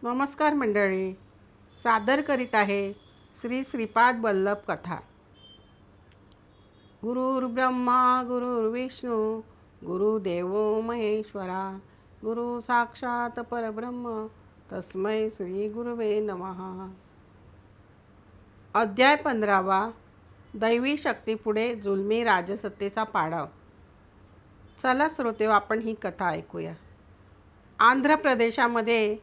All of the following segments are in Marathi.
नमस्कार मंडळी. सादर करीत आहे श्री श्रीपाद वल्लभ कथा. गुरुर्ब्रह्मा गुरुर्विष्णू गुरुदेव महेश्वरा, गुरु साक्षात परब्रह्म तस्मै श्री गुरुवे नमः. अध्याय 15वा. दैवी शक्तीपुढे जुलमी राजसत्तेचा पाडाव. चला श्रोतेहो, आपण ही कथा ऐकूया. आंध्र प्रदेशामध्ये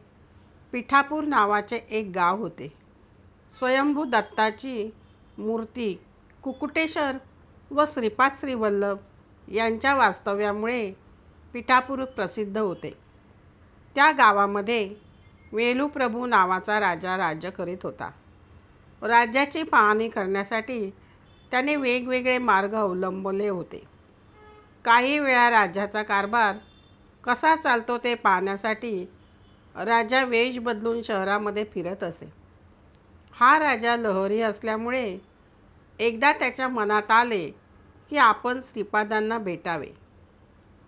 पिठापूर नावाचे एक गाव होते. स्वयंभू दत्ताची मूर्ती कुकुटेश्वर व श्रीपाद श्रीवल्लभ यांच्या वास्तव्यामुळे पिठापूर प्रसिद्ध होते. त्या गावामध्ये वेलूप्रभू नावाचा राजा राज्य करीत होता. राज्याची पाहणी करण्यासाठी त्याने वेगवेगळे मार्ग अवलंबले होते. काही वेळा राज्याचा कारभार कसा चालतो ते पाहण्यासाठी राजा वेश बदलून शहरामध्ये फिरत असे. हा राजा लहरी असल्यामुळे एकदा त्याच्या मनात आले की आपण श्रीपादांना भेटावे.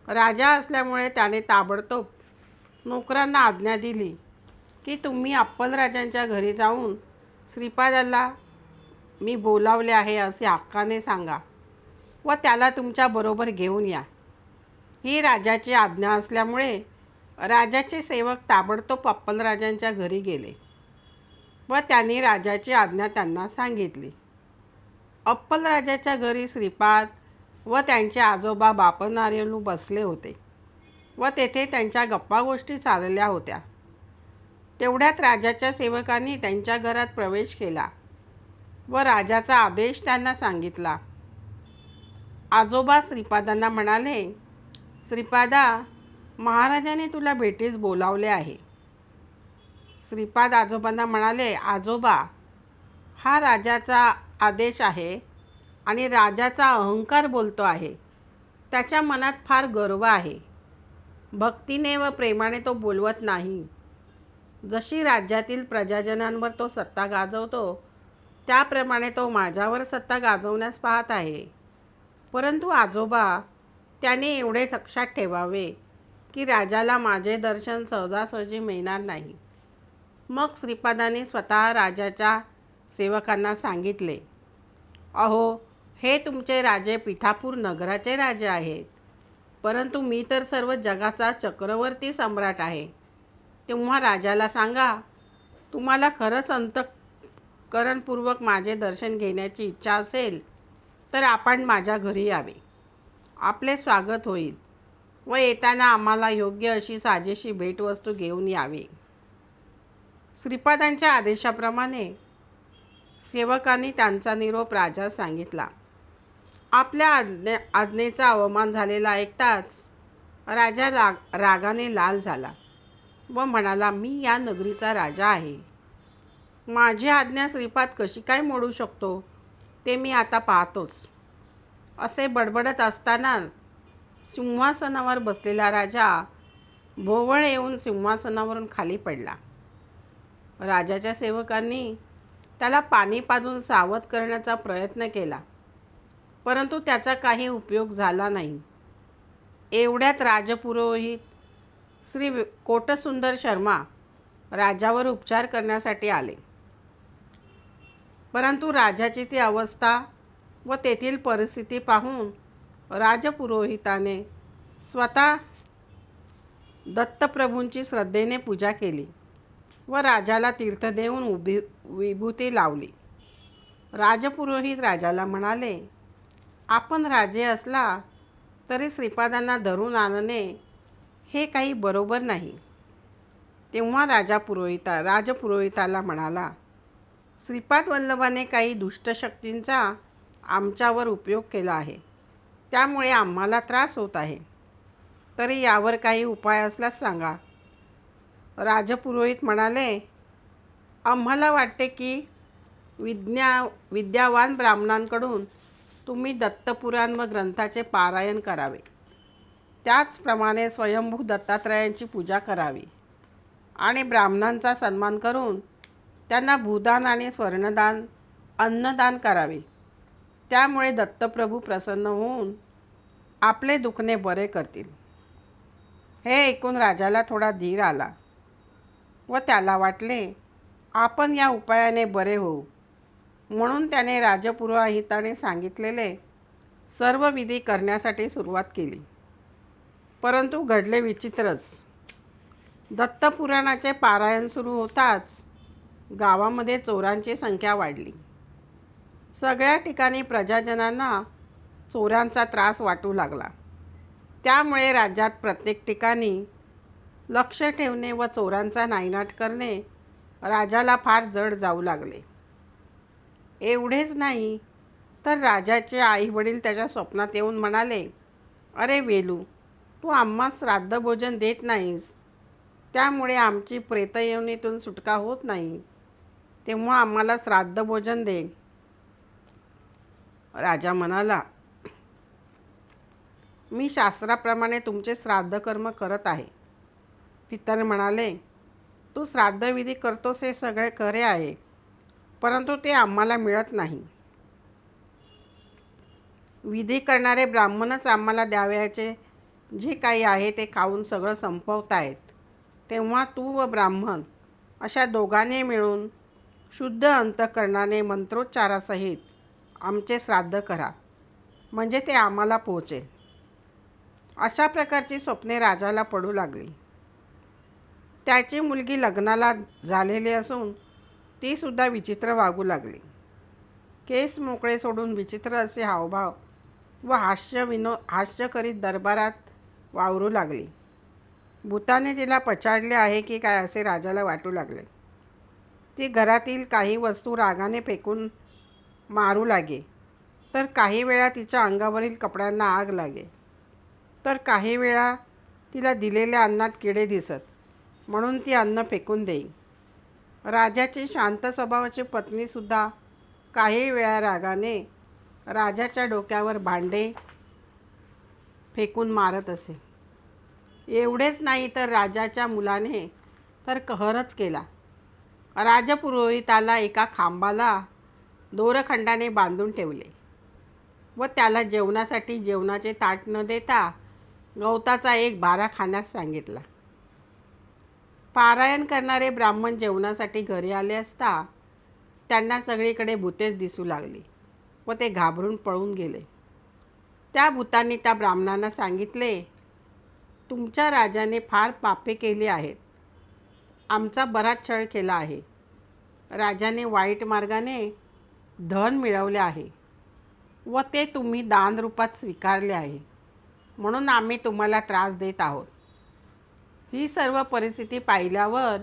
राजा असल्यामुळे त्याने ताबडतोब नोकरांना आज्ञा दिली की तुम्ही अप्पलराजांच्या घरी जाऊन श्रीपादाला मी बोलावले आहे असे हक्काने सांगा व त्याला तुमच्याबरोबर घेऊन या. ही राजाची आज्ञा असल्यामुळे राजाचे सेवक ताबडतोब अप्पलराजांच्या घरी गेले व त्यांनी राजाची आज्ञा त्यांना सांगितली. अप्पलराजाच्या घरी श्रीपाद व त्यांचे आजोबा बापनार्यलू बसले होते व तेथे त्यांच्या गप्पा गोष्टी चालल्या होत्या. तेवढ्यात राजाच्या सेवकांनी त्यांच्या घरात प्रवेश केला व राजाचा आदेश त्यांना सांगितला. आजोबा श्रीपादांना म्हणाले, श्रीपादा, महाराजाने तुला भेटीस बोलावले आहे. श्रीपाद आजोबांना म्हणाले, आजोबा, हा राजाचा आदेश आहे आणि राजाचा अहंकार बोलतो आहे. त्याच्या मनात फार गर्व आहे. भक्तीने व प्रेमाने तो बोलवत नाही. जशी राज्यातील प्रजाजनांवर तो सत्ता गाजवतो त्याप्रमाणे तो माझ्यावर सत्ता गाजवण्यास पाहत आहे. परंतु आजोबा, त्याने एवढे लक्षात ठेवावे की राजाला माझे दर्शन सहजासहजी मिळणार नाही. मग श्रीपादांनी स्वतः राजाच्या सेवकांना सांगितले, अहो, हे तुमचे राजे पिठापूर नगराचे राजे आहेत, परंतु मी तर सर्व जगाचा चक्रवर्ती सम्राट आहे. तेव्हा राजाला सांगा, तुम्हाला खरंच अंतःकरणपूर्वक माझे दर्शन घेण्याची इच्छा असेल तर आपण माझ्या घरी यावे. आपले स्वागत होईल व येताना आम्हाला योग्य अशी साजेशी भेटवस्तू घेऊन यावे. श्रीपादांच्या आदेशाप्रमाणे सेवकांनी त्यांचा निरोप राजास सांगितला. आपल्या आज्ञेचा अवमान झालेला ऐकताच राजा रागाने लाल झाला व म्हणाला, मी या नगरीचा राजा आहे. माझी आज्ञा श्रीपाद कशी काय मोडू शकतो ते मी आता पाहतोच. असे बडबडत असताना सिंहासनावर बसलेला राजा भोवळ येऊन सिंहासनावरून खाली पडला. राजाच्या सेवकांनी त्याला पाणी पाजून सावध करण्याचा प्रयत्न केला, परंतु त्याचा काही उपयोग झाला नाही. एवढ्यात राजपुरोहित श्री कोटसुंदर शर्मा राजावर उपचार करण्यासाठी आले. परंतु राजाची ती अवस्था व तेथील परिस्थिती पाहून राजपुरोहिताने स्वतः दत्तप्रभूंची श्रद्धेने पूजा केली व राजाला तीर्थ देऊन विभूती लावली. राजपुरोहित राजाला म्हणाले, आपण राजे असला तरी श्रीपादांना धरून आणणे हे काही बरोबर नाही. तेव्हा राजपुरोहिताला म्हणाला, श्रीपाद वल्लभाने काही दुष्टशक्तींचा आमच्यावर उपयोग केला आहे, त्यामुळे आम्हाला त्रास होत आहे. तरी यावर काही उपाय असल्यास सांगा. राजपुरोहित म्हणाले, आम्हाला वाटते की विद्यावान ब्राह्मणांकडून तुम्ही दत्तपुराण व ग्रंथाचे पारायण करावे. त्याचप्रमाणे स्वयंभू दत्तात्रयांची पूजा करावी आणि ब्राह्मणांचा सन्मान करून त्यांना भूदान आणि स्वर्णदान अन्नदान करावे. त्यामुळे दत्तप्रभू प्रसन्न होऊन आपले दुखणे बरे करतील. हे ऐकून राजाला थोडा धीर आला. व त्याला वाटले आपण या उपायाने बरे होऊ, म्हणून त्याने राजपुरोहिताने सांगितलेले सर्व विधी करण्यासाठी सुरुवात केली. परंतु घडले विचित्रच. दत्तपुराणाचे पारायण सुरू होताच गावामध्ये चोरांची संख्या वाढली. सगळ्या ठिकाणी प्रजाजनांना चोरांचा त्रास वाटू लागला. त्यामुळे राज्यात प्रत्येक ठिकाणी लक्ष ठेवणे व चोरांचा नायनाट करणे राजाला फार जड जाऊ लागले. एवढेच नाही तर राजाचे आईवडील त्याच्या स्वप्नात येऊन म्हणाले, अरे वेलू, तू आम्हा श्राद्ध भोजन देत नाहीस, त्यामुळे आमची प्रेतयोनीतून सुटका होत नाही, तेव्हा आम्हाला श्राद्ध भोजन दे. राजा म्हणाला, मी शास्त्राप्रमाणे तुमचे श्राद्ध कर्म करत आहे. पितर म्हणाले, तू श्राद्धविधी करतोस हे सगळे खरे आहे, परंतु ते आम्हाला मिळत नाही. विधी करणारे ब्राह्मणच आम्हाला द्यावयाचे जे काही आहे ते खाऊन सगळं संपवतायत, तेव्हा तू व ब्राह्मण अशा दोघांनी मिळून शुद्ध अंतःकरणाने मंत्रोच्चारासहित आमचे श्राद्ध करा, म्हणजे ते आम्हाला पोहोचेल. अशा प्रकारची स्वप्ने राजाला पडू लागली. त्याची मुलगी लग्नाला झालेली असून ती सुद्धा विचित्र वागू लागली. केस मोकळे सोडून विचित्र असे हावभाव व हास्य करीत दरबारात वावरू लागली. भूताने तिला पछाडले आहे की काय असे राजाला वाटू लागले. ती घरातील काही वस्तू रागाने फेकून मारू लागे, तर काही वेळा तिच्या अंगावरील कपड्यांना आग लागे, तर काही वेळा तिला दिलेल्या अन्नात किडे दिसत, म्हणून ती अन्न फेकून देई. राजाची शांत स्वभावाची पत्नीसुद्धा काही वेळा रागाने राजाच्या डोक्यावर भांडे फेकून मारत असे. एवढेच नाही तर राजाच्या मुलाने तर कहरच केला. राजपुरोहिताला एका खांबाला दोरखंडाने बांधून ठेवले व त्याला जेवणासाठी जेवणाचे ताट न देता गवताचा एक भारा खाण्यास सांगितला. पारायण करणारे ब्राह्मण जेवणासाठी घरी आले असता त्यांना सगळीकडे भूतेच दिसू लागली व ते घाबरून पळून गेले. त्या भूतांनी त्या ब्राह्मणांना सांगितले, तुमच्या राजाने फार पापे केली आहेत, आमचा बराच छळ केला आहे. राजाने वाईट मार्गाने धन मिळवले आहे व ते तुम्ही दान रूपात स्वीकारले आहे, म्हणून आम्ही तुम्हाला त्रास देत आहोत. ही सर्व परिस्थिती पाहिल्यावर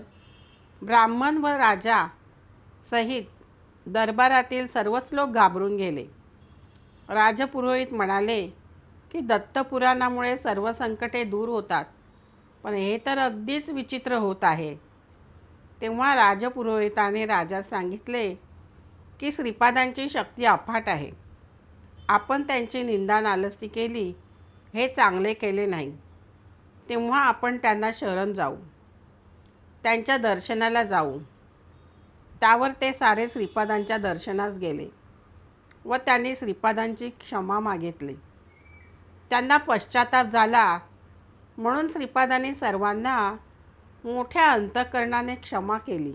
ब्राह्मण व राजा सहित दरबारातील सर्वच लोक घाबरून गेले. राजपुरोहित म्हणाले की दत्तपुराणामुळे सर्व संकटे दूर होतात, पण हे तर अगदीच विचित्र होत आहे. तेव्हा राजपुरोहिताने राजास सांगितले की श्रीपादांची शक्ती अफाट आहे. आपण त्यांची निंदा नालस्ती केली हे चांगले केले नाही. तेव्हा आपण त्यांना शरण जाऊ, त्यांच्या दर्शनाला जाऊ. त्यावर ते सारे श्रीपादांच्या दर्शनास गेले व त्यांनी श्रीपादांची क्षमा मागितली. त्यांना पश्चाताप झाला, म्हणून श्रीपादांनी सर्वांना मोठ्या अंतःकरणाने क्षमा केली.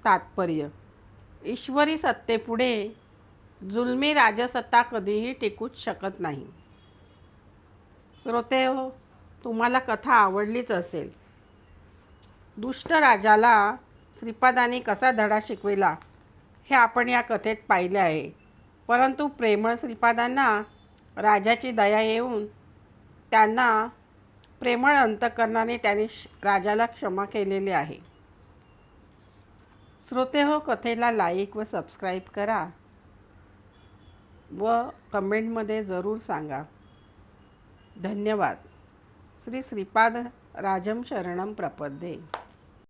तात्पर्य: ईश्वरी सत्तेपुढे जुलमी राजसत्ता कधीही टिकूच शकत नाही. श्रोतेहो, तुम्हाला कथा आवडलीच असेल. दुष्ट राजाला श्रीपादांनी कसा धडा शिकविला हे आपण या कथेत पाहिले आहे. परंतु प्रेमळ श्रीपादांना राजाची दया येऊन त्यांना प्रेमळ अंतःकरणाने त्यांनी राजाला क्षमा केलेली आहे. श्रोतेहो, कथेला लाईक व सबस्क्राईब करा व कमेंटमध्ये जरूर सांगा. धन्यवाद. श्री श्रीपाद राजम शरणम प्रपद्ये.